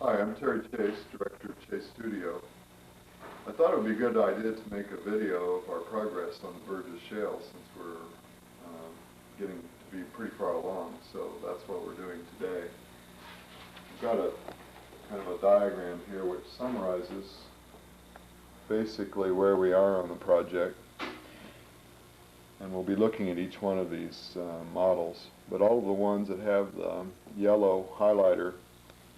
Hi, I'm Terry Chase, Director of Chase Studio. I thought it would be a good idea to make a video of our progress on the Burgess Shale since we're getting to be pretty far along, so that's what we're doing today. We've got a kind of a diagram here which summarizes basically where we are on the project, and we'll be looking at each one of these models, but all of the ones that have the yellow highlighter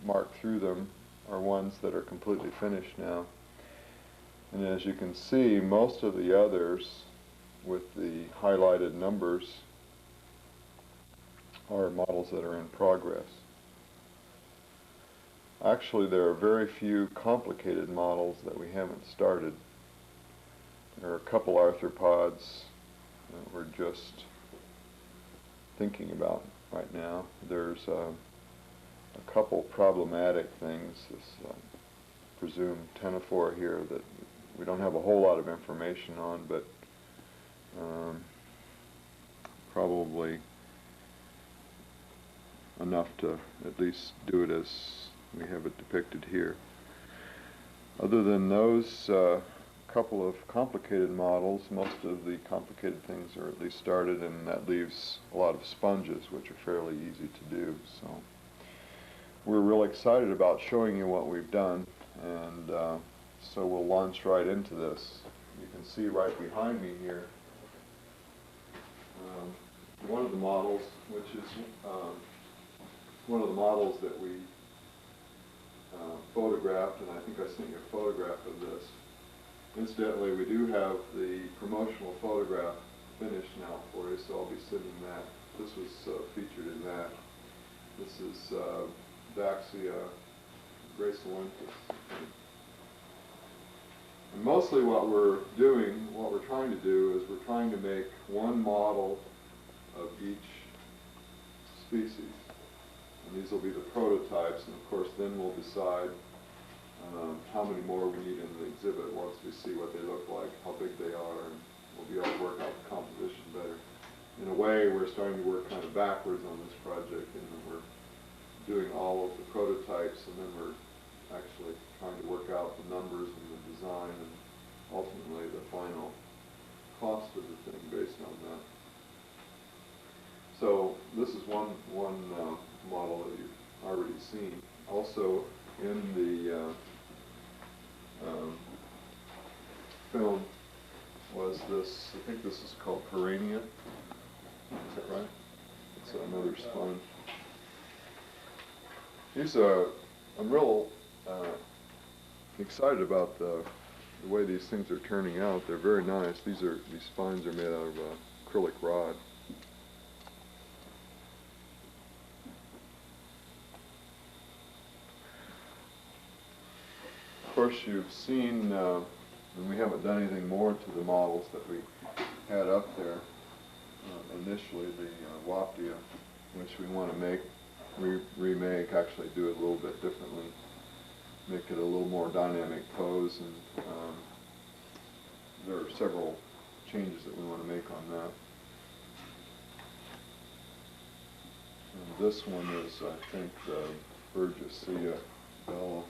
marked through them are ones that are completely finished now. And as you can see, most of the others with the highlighted numbers are models that are in progress. Actually, there are very few complicated models that we haven't started. There are a couple arthropods that we're just thinking about right now. There's a couple problematic things, this presumed ctenophore here that we don't have a whole lot of information on, but probably enough to at least do it as we have it depicted here. Other than those couple of complicated models, most of the complicated things are at least started, and that leaves a lot of sponges, which are fairly easy to do. So we're really excited about showing you what we've done, and so we'll launch right into this. You can see right behind me here one of the models, which is one of the models that we photographed, and I think I sent you a photograph of this. Incidentally, we do have the promotional photograph finished now for you, so I'll be sending that. This was featured in that. This is Daxia gracilensis. And mostly what we're doing, what we're trying to do, is we're trying to make one model of each species. And these will be the prototypes, and of course then we'll decide how many more we need in the exhibit once we see what they look like, how big they are, and we'll be able to work out the composition better. In a way, we're starting to work kind of backwards on this project, and we're doing all of the prototypes, and then we're actually trying to work out the numbers and the design and ultimately the final cost of the thing based on that. So this is one model that you've already seen. Also in the film was this, I think this is called Piranha. Is that right? It's another sponge. I'm real excited about the way these things are turning out. They're very nice. These spines are made out of acrylic rod. Of course, you've seen, and we haven't done anything more to the models that we had up there initially, the Waptia, which we want to remake, actually do it a little bit differently, make it a little more dynamic pose, and there are several changes that we want to make on that. And this one is, I think, the Burgessia bella,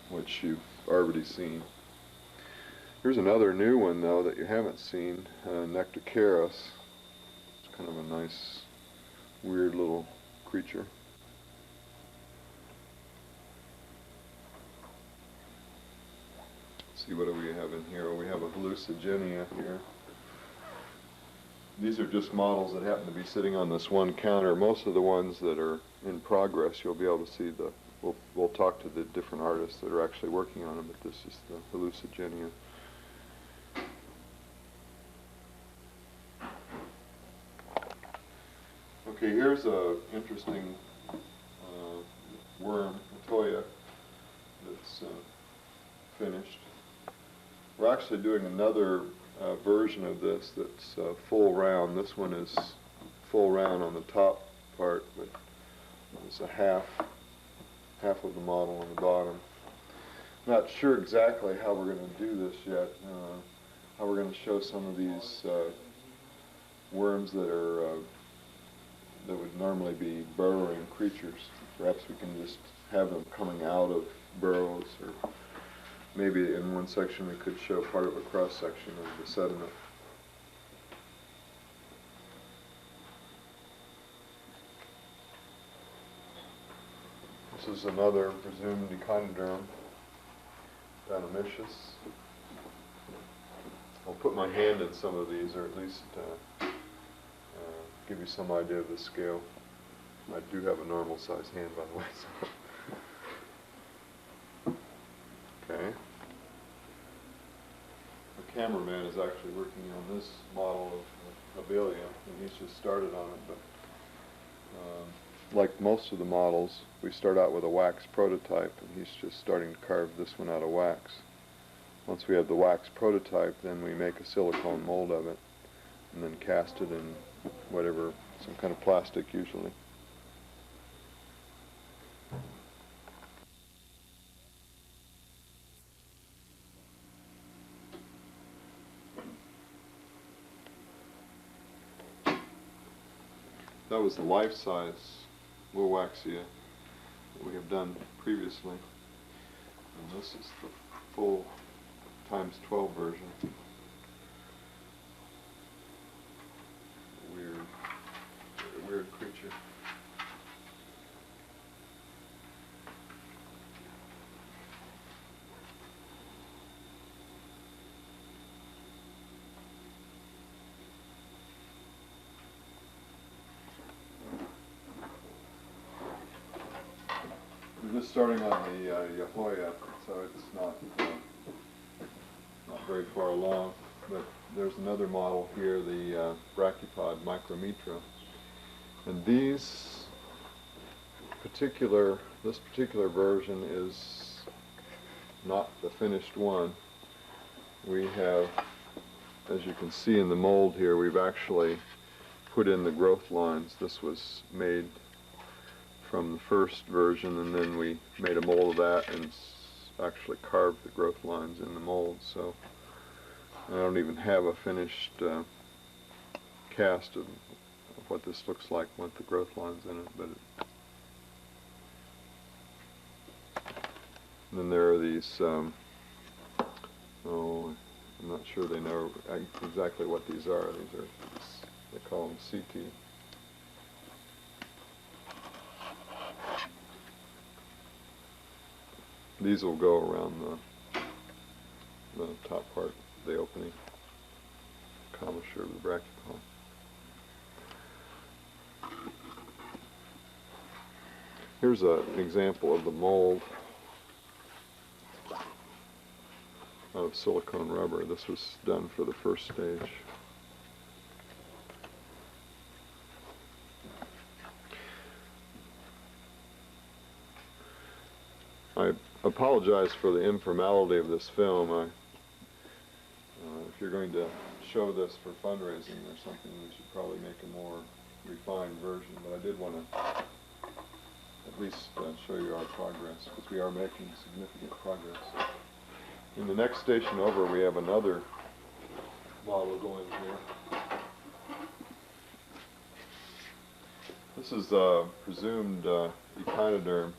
which you've already seen. Here's another new one, though, that you haven't seen, Nectocaris. It's kind of a nice, weird little creature. Let's see, what do we have in here? We have a hallucigenia here. These are just models that happen to be sitting on this one counter. Most of the ones that are in progress, you'll be able to see the, we'll talk to the different artists that are actually working on them, but this is the hallucigenia. Okay, here's a interesting worm, Latoya, that's finished. We're actually doing another version of this that's full round. This one is full round on the top part, but it's a half of the model on the bottom. Not sure exactly how we're going to do this yet, how we're going to show some of these worms that are that would normally be burrowing creatures. Perhaps we can just have them coming out of burrows, or maybe in one section we could show part of a cross-section of the sediment. This is another presumed echinoderm, Deinonychus. I'll put my hand in some of these, or at least give you some idea of the scale. I do have a normal size hand, by the way. So. Okay. The cameraman is actually working on this model of Abelia, and he's just started on it. But like most of the models, we start out with a wax prototype, and he's just starting to carve this one out of wax. Once we have the wax prototype, then we make a silicone mold of it, and then cast it in whatever, some kind of plastic usually. That was the life-size Wilwaxia that we have done previously, and this is the full times 12 version. Weird creature. We're just starting on the Yahoya, so it's not very far along. But there's another model here, the Brachypod Micrometra, and this particular version is not the finished one. We have, as you can see in the mold here, we've actually put in the growth lines. This was made from the first version, and then we made a mold of that and actually carved the growth lines in the mold. So I don't even have a finished cast of what this looks like with the growth lines in it. But and then there are these, I'm not sure they know exactly what these are. These are, they call them CT. These will go around the top part of the opening, commissure of the brachypod. Here's an example of the mold of silicone rubber. This was done for the first stage. I apologize for the informality of this film. If you're going to show this for fundraising or something, we should probably make a more refined version, but I did want to at least show you our progress, because we are making significant progress. In the next station over, we have another model going here. This is a presumed echinoderm,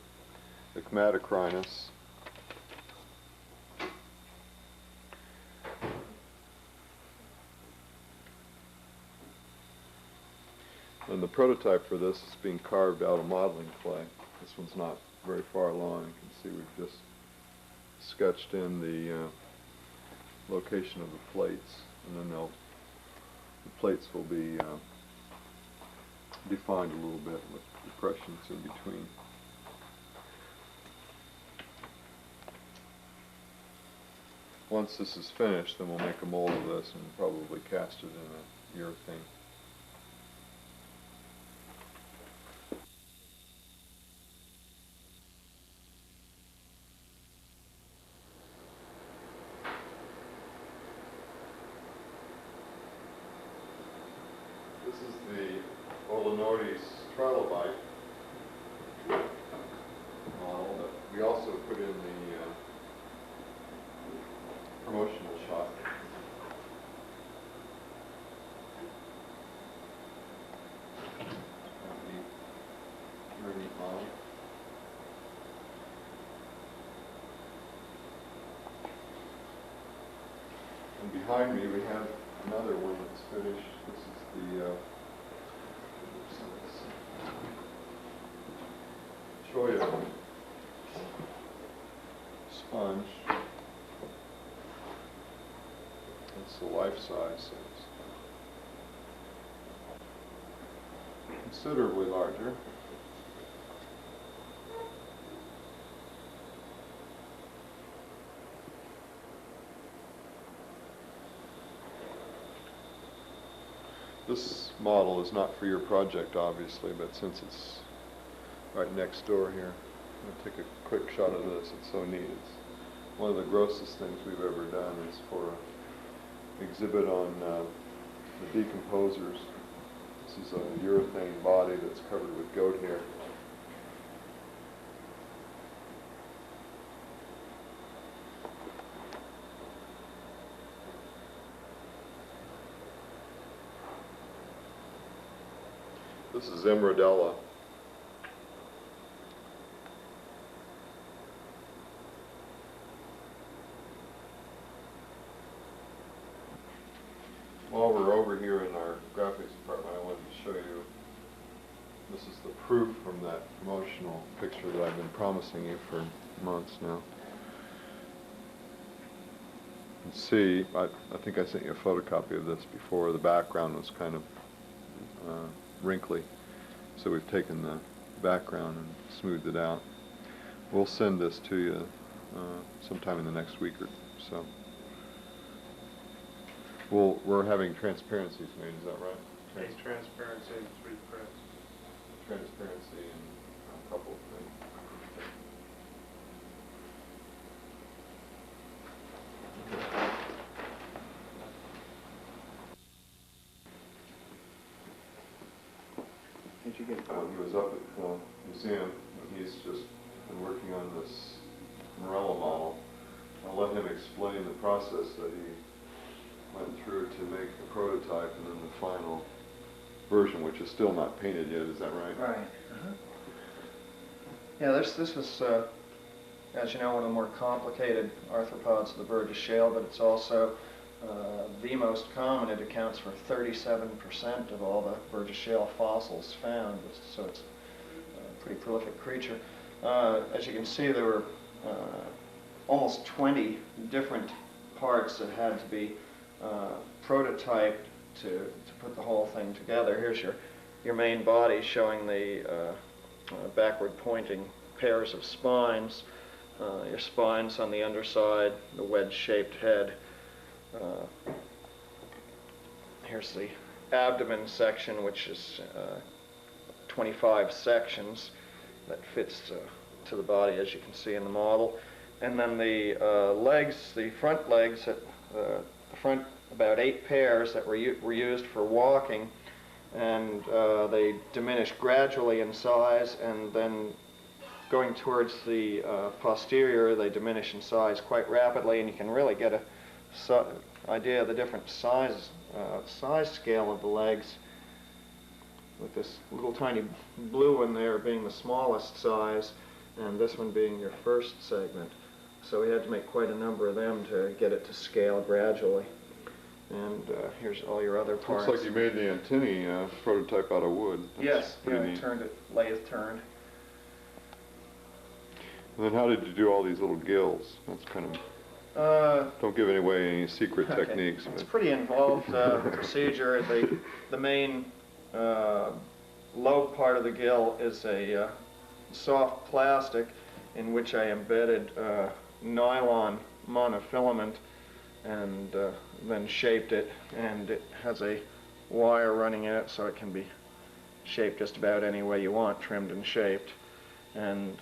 the Echmatocrinus. And the prototype for this is being carved out of modeling clay. This one's not very far along. You can see we've just sketched in the location of the plates, and then the plates will be defined a little bit with depressions in between. Once this is finished, then we'll make a mold of this and probably cast it in a urethane. This is the Olenortes trilobite model that we also put in the promotional shot. behind me we have another one that's finished. This is the Choya sponge. It's the life size, so it's considerably larger. This model is not for your project, obviously, but since it's right next door here, I'm going to take a quick shot of this. It's so neat. It's one of the grossest things we've ever done is for an exhibit on the decomposers. This is a urethane body that's covered with goat hair. This is Emeradella. While we're over here in our graphics department, I wanted to show you, this is the proof from that promotional picture that I've been promising you for months now. You can see, I think I sent you a photocopy of this before. The background was kind of wrinkly, so we've taken the background and smoothed it out. We'll send this to you sometime in the next week or so. We're having transparencies made, is that right? Transparency and 3 press. Transparency and a couple of things. Did you get He was up at the museum, and he's just been working on this Morella model. I'll let him explain the process that he went through to make the prototype and then the final version, which is still not painted yet. Is that right? Right. Yeah, this was, as you know, one of the more complicated arthropods of the Burgess Shale, but it's also the most common. It accounts for 37% of all the Burgess Shale fossils found, so it's a pretty prolific creature. As you can see, there were almost 20 different parts that had to be prototyped to put the whole thing together. Here's your main body showing the backward pointing pairs of spines, your spines on the underside, the wedge-shaped head. Here's the abdomen section, which is 25 sections that fits to the body, as you can see in the model. And then the legs, the front legs, the front about 8 pairs that were used for walking, and they diminish gradually in size, and then going towards the posterior, they diminish in size quite rapidly, and you can really get a idea of the different size scale of the legs, with this little tiny blue one there being the smallest size, and this one being your first segment. So we had to make quite a number of them to get it to scale gradually. And here's all your other parts. Looks like you made the antennae prototype out of wood. That's yes, yeah, I neat. turned it, lathe turned. And then how did you do all these little gills? That's kind of, don't give away any secret techniques. It's a pretty involved procedure. The main low part of the gill is a soft plastic in which I embedded nylon monofilament and then shaped it, and it has a wire running in it so it can be shaped just about any way you want, trimmed and shaped. And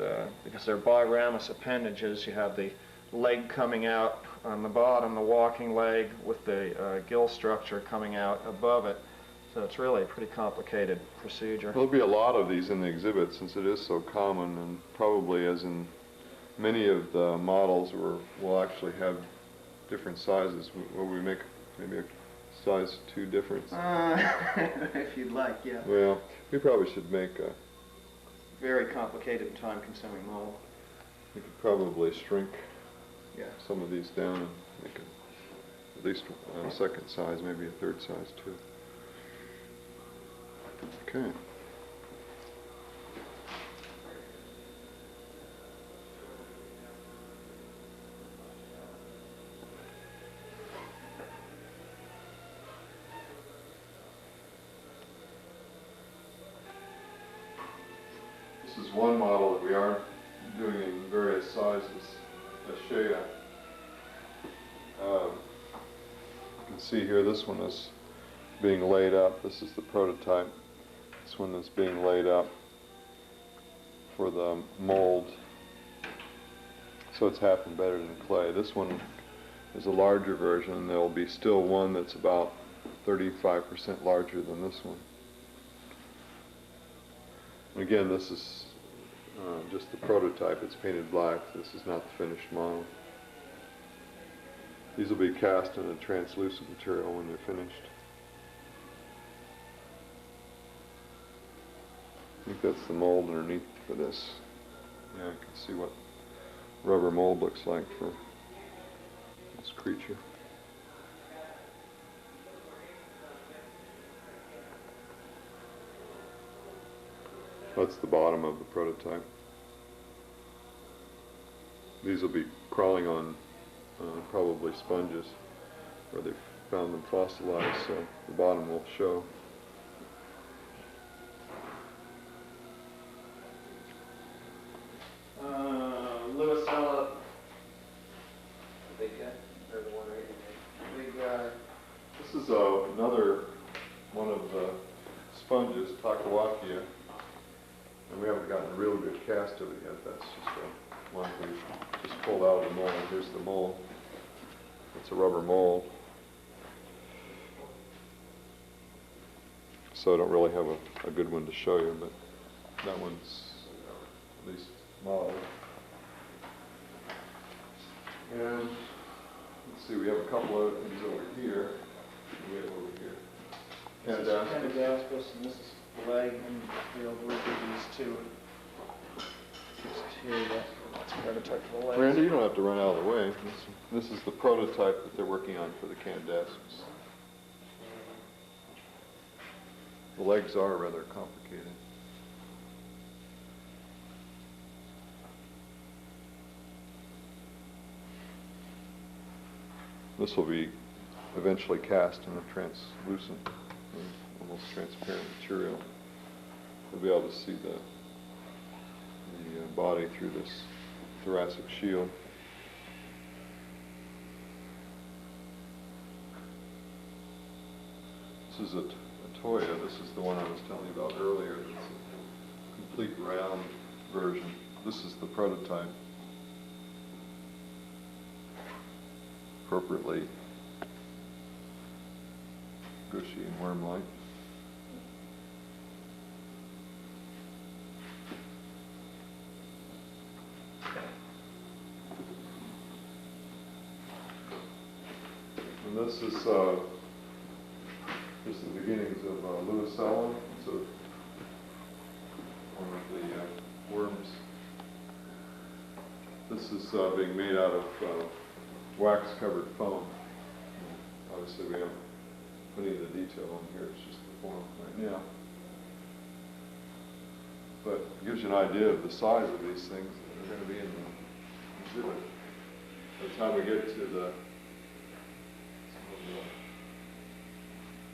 because they're biramous appendages, you have the leg coming out on the bottom, the walking leg, with the gill structure coming out above it. So it's really a pretty complicated procedure. There'll be a lot of these in the exhibit since it is so common, and probably, as in many of the models, we'll actually have different sizes. Will we make maybe a size 2 difference? If you'd like, yeah. Well, we probably should make a... Very complicated and time-consuming model. We could probably shrink Yeah. some of these down and make a least a second size, maybe a third size too. Okay. This is one model that we are doing in various sizes, a Shea. You can see here this one is being laid up. This is the prototype. This one is being laid up for the mold. So it's half embedded in clay. This one is a larger version. There will be still one that's about 35% larger than this one. Again, this is just the prototype. It's painted black. This is not the finished model. These will be cast in a translucent material when they're finished. I think that's the mold underneath for this. Yeah, I can see what rubber mold looks like for this creature. That's the bottom of the prototype. These will be crawling on probably sponges where they've found them fossilized, so the bottom will show. Lewis Sella, the big guy, or the one right here? Big guy. This is another one of the sponges, Takawakia, and we haven't gotten a real good cast of it yet. That's just one we just pulled out of the mold. Here's the mold. It's a rubber mold. So I don't really have a good one to show you, but that one's at least modeled. And let's see, we have a couple of things over here. We have over here. This is Canadaspis, and this is the leg, and we'll do these two. Just here, that's prototype for the legs. Randy, you don't have to run out of the way. This is the prototype that they're working on for the Canadaspis. The legs are rather complicated. This will be eventually cast in a translucent, almost transparent material. You'll be able to see the body through this thoracic shield. This is a Toya. This is the one I was telling you about earlier. It's a complete round version. This is the prototype. Appropriately gushy and worm-like. And this is the beginnings of Lewis Allen. So one of the worms. This is being made out of wax-covered foam. Obviously, we haven't put any of the detail on here. It's just the form right now. But it gives you an idea of the size of these things that are going to be in the exhibit. By the time we get to the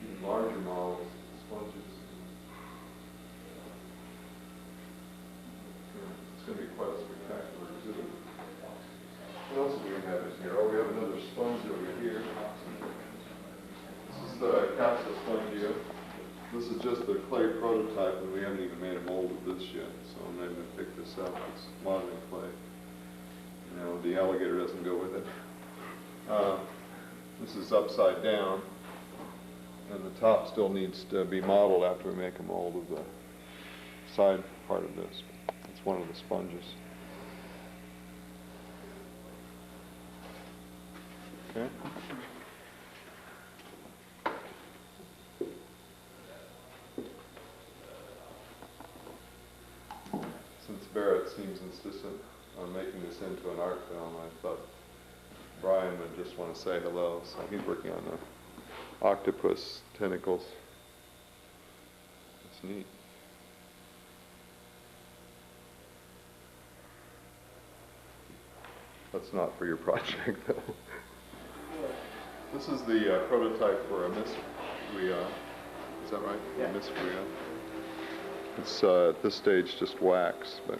even larger models, sponges, it's going to be quite a spectacular exhibit. What else do we have in here? Oh, we have another sponge over here. This is the capsule spongia. This is just the clay prototype, and we haven't even made a mold of this yet. So I'm not going to pick this up. It's modeling clay. You know, the alligator doesn't go with it. This is upside down, and the top still needs to be modeled after we make a mold of the side part of this. It's one of the sponges. Okay. Since Barrett seems insistent on making this into an art film, I thought Brian would just want to say hello, so he's working on the octopus tentacles. It's neat. That's not for your project, though. This is the prototype for a Miscria. Is that right? Yeah. Miscria. It's at this stage just wax, but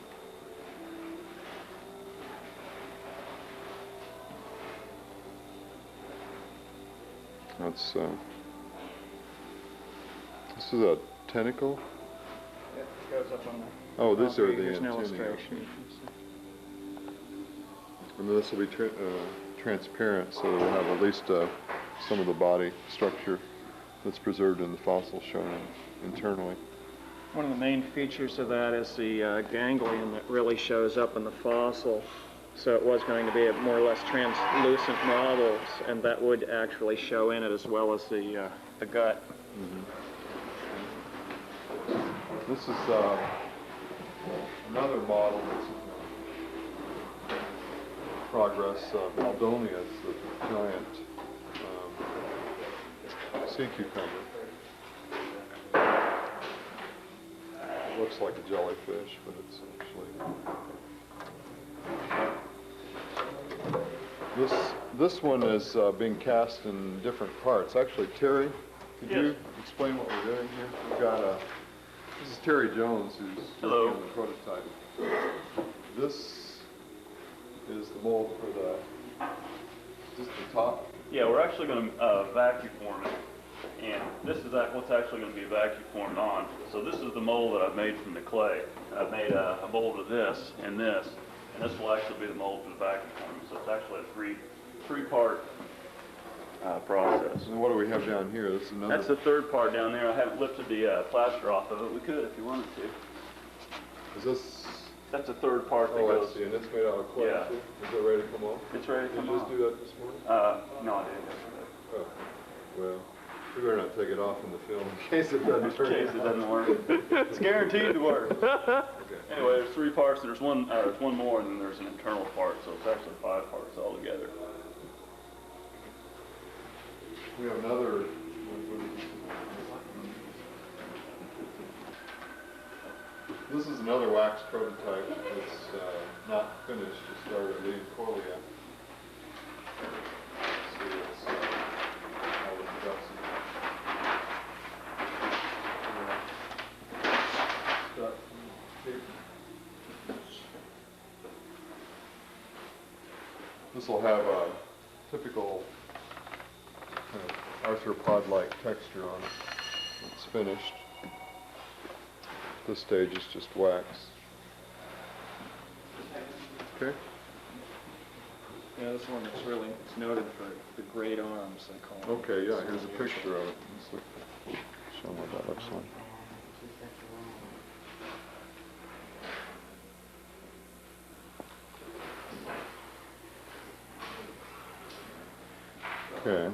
that's this is a tentacle. It goes up on the. Oh, these are the Here's an antennae. illustration. And this will be transparent, so we'll have at least some of the body structure that's preserved in the fossil shown internally. One of the main features of that is the ganglion that really shows up in the fossil. So it was going to be a more or less translucent model, and that would actually show in it as well as the gut. Mm-hmm. This is another model that's in progress. Baldonia is the giant sea cucumber. It looks like a jellyfish, but it's actually... This one is being cast in different parts. Actually, Terry, could you explain what we're doing here? We've got this is Terry Jones, who's working on the prototype. This is the mold for the, just the top? Yeah, we're actually going to vacuum form it, and this is what's actually going to be vacuum formed on. So this is the mold that I've made from the clay. I've made a mold of this, and this will actually be the mold for the vacuum forming. So it's actually a three-part process. And what do we have down here? This is another... That's the third part down there. I haven't lifted the plaster off of it. We could if you wanted to. Is this... That's the third part that Oh, goes. I see, and it's made out of clay, Yeah. too? Is it ready to come off? It's ready to come Did you off. just do that this morning? No, I didn't yesterday. Oh, well, we better not take it off in the film in case it doesn't turn In case it out. doesn't work. It's guaranteed to work. Okay. Anyway, there's three parts. There's one more, and then there's an internal part. So it's actually 5 parts altogether. We have another... This is another wax prototype that's not finished. It started at lead poorly yet. See, it's all the production. This will have a typical kind of arthropod-like texture on it. It's finished. This stage is just wax. Okay. Yeah, this one is really, it's noted for the great arms, they call it. Okay, yeah, here's a picture of it. Let's look, show them what that looks like. Okay. I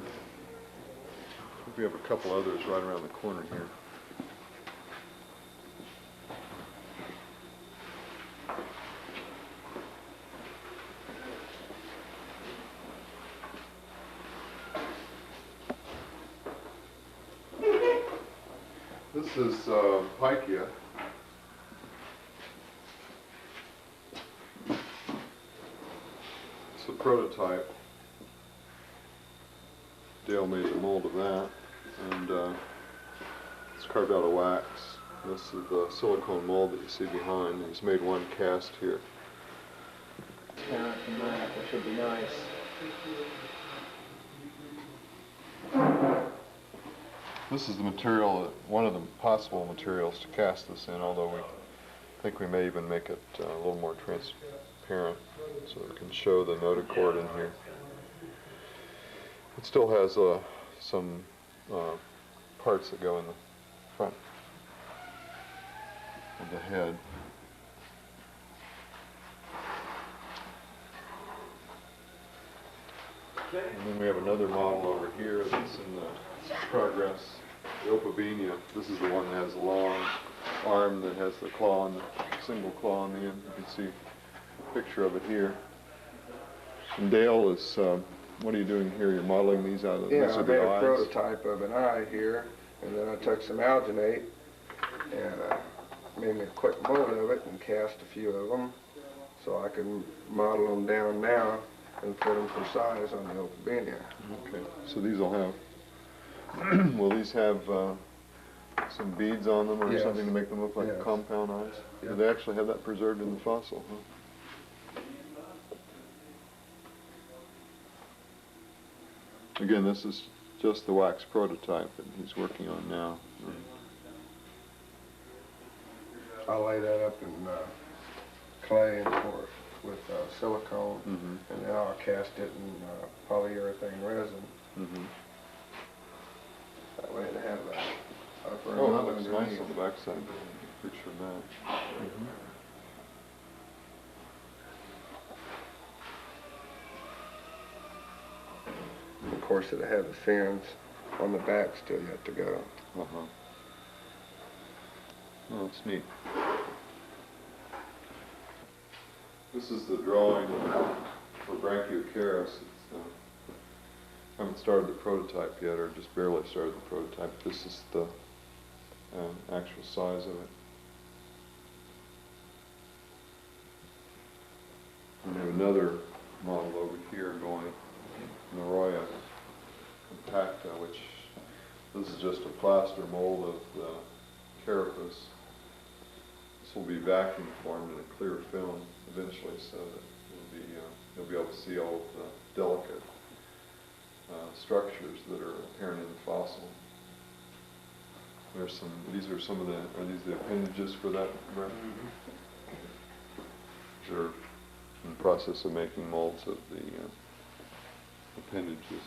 think we have a couple others right around the corner here. This is Pychia. It's a prototype. Dale made the mold of that, and it's carved out of wax. This is the silicone mold that you see behind. He's made one cast here. Yeah, from that, which should be nice. This is the material, one of the possible materials to cast this in, although we think we may even make it a little more transparent so we can show the notochord in here. It still has some parts that go in the front of the head. And then we have another model over here that's in progress. The Opabenia. This is the one that has a long arm that has the claw on the single claw on the end. You can see a picture of it here. And Dale is what are you doing here? You're modeling these out of, Yeah, these I are made the a eyes? prototype of an eye here, and then I took some alginate and made me a quick mold of it and cast a few of them so I can model them down now and fit them for size on the Opalina. Okay, so these will have, will these have some beads on them or Yes. something to make them look like Yes. compound eyes? Yeah. Do they actually have that preserved in the fossil, huh? Again, this is just the wax prototype that he's working on now. I'll lay that up in clay and with silicone, and then I'll cast it in polyurethane resin. That way to have a upper and Oh, that lower looks underneath. nice on the backside. Picture of that. Of course, it'll have the fins on the back still yet to go. Uh-huh. Oh, that's neat. This is the drawing for Brachiocharis. I haven't started the prototype yet, or just barely started the prototype. This is the actual size of it. And we have another model over here going, Naroya compacta, which this is just a plaster mold of the carapace. This will be vacuum formed in a clear film eventually, so that you'll be able to see all of the delicate structures that are apparent in the fossil. There's some. These are some of the. Are these the appendages for that, Brett? They're in the process of making molds of the appendages.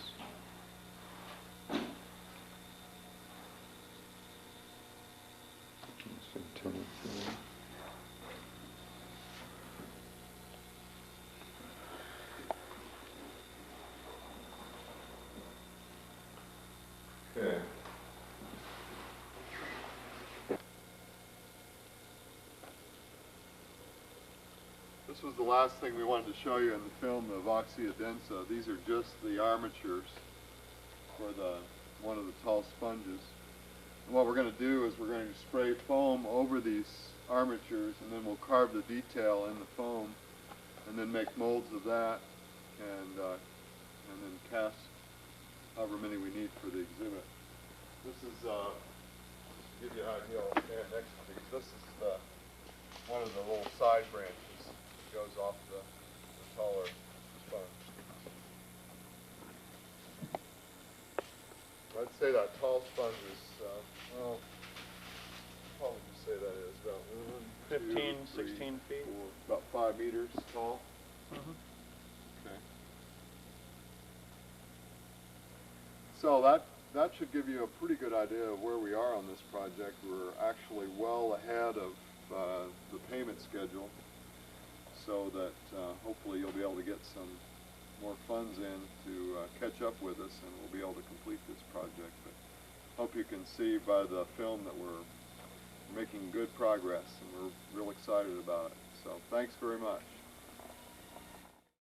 Okay. This was the last thing we wanted to show you in the film of Oxia densa. These are just the armatures for one of the tall sponges. And what we're going to do is we're going to spray foam over these armatures, and then we'll carve the detail in the foam, and then make molds of that, and then cast however many we need for the exhibit. This is, to give you an idea, I'll stand next to these. This is one of the little side branches that goes off the taller sponge. I'd say that tall sponge is, well, what would you say that is? About 15, 16 feet? About 5 meters tall. Okay. So that should give you a pretty good idea of where we are on this project. We're actually well ahead of the payment schedule, so that hopefully you'll be able to get some more funds in to catch up with us, and we'll be able to complete this project. But hope you can see by the film that we're making good progress, and we're real excited about it. So thanks very much.